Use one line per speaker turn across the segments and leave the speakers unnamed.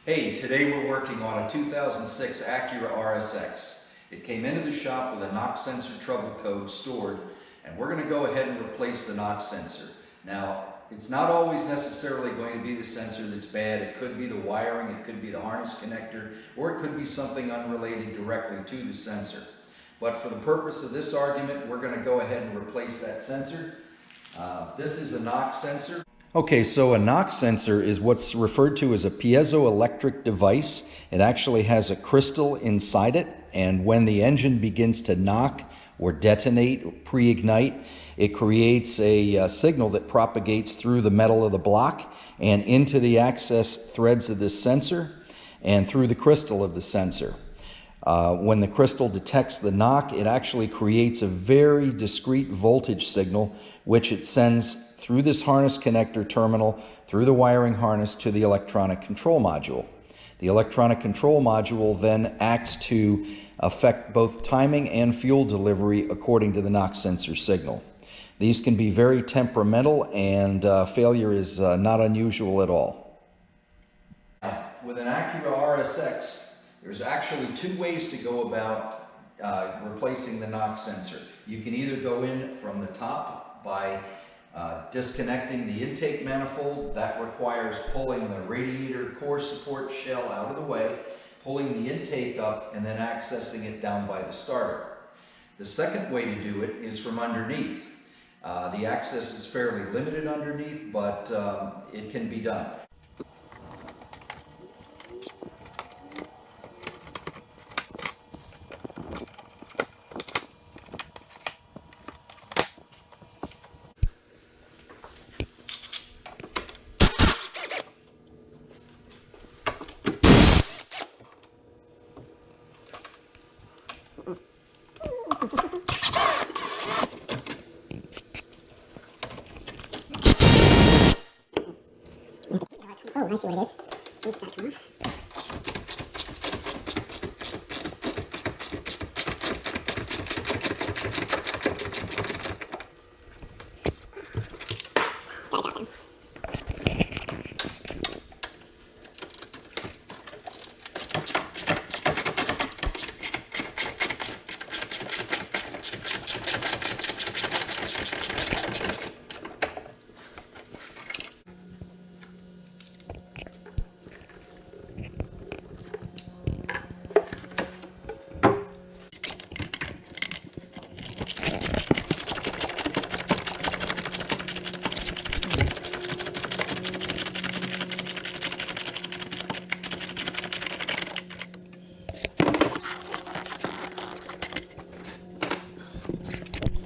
Hey, today we're working on a 2006 Acura RSX. It came into the shop with a knock sensor trouble code stored, and we're going to go ahead and replace the knock sensor. Now, it's not always necessarily going to be the sensor that's bad. It could be the wiring, it could be the harness connector, or it could be something unrelated directly to the sensor. But for the purpose of this argument, we're going to go ahead and replace that sensor. This is a knock sensor. Okay, so a knock sensor is what's referred to as a piezoelectric device. It actually has a crystal inside it, and when the engine begins to knock or detonate or pre-ignite, it creates a signal that propagates through the metal of the block and into the access threads of this sensor and through the crystal of the sensor. When the crystal detects the knock, it actually creates a very discrete voltage signal, which it sends through this harness connector terminal, through the wiring harness to the electronic control module. The electronic control module then acts to affect both timing and fuel delivery according to the knock sensor signal. These can be very temperamental, and failure is not unusual at all. With an Acura RSX, there's actually two ways to go about replacing the knock sensor. You can either go in from the top by disconnecting the intake manifold. That requires pulling the radiator core support shell out of the way, pulling the intake up, and then accessing it down by the starter. The second way to do it is from underneath. The access is fairly limited underneath, but it can be done.
Oh, I see what it is. These got to come off. I got them.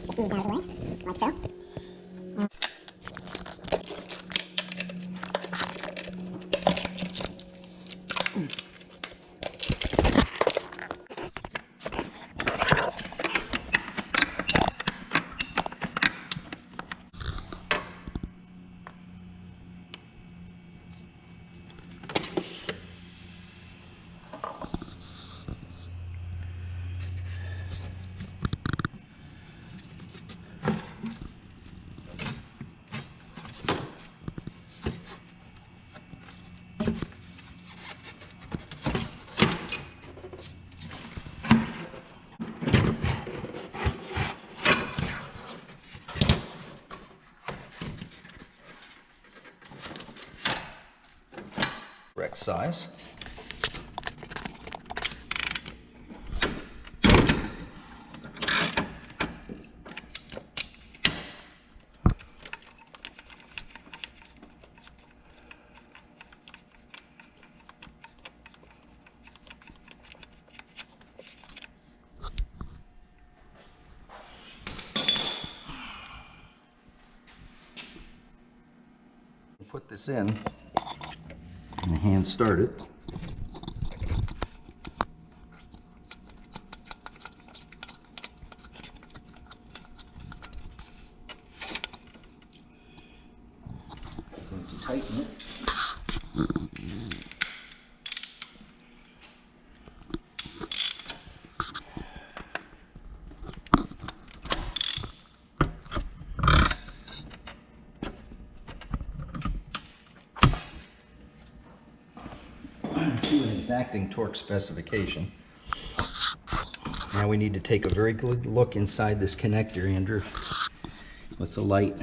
This moves out of the way, like so.
Correct size. Put this in and hand start it. I'm going to tighten it. exacting torque specification. Now we need to take a very good look inside this connector, Andrew, with the light.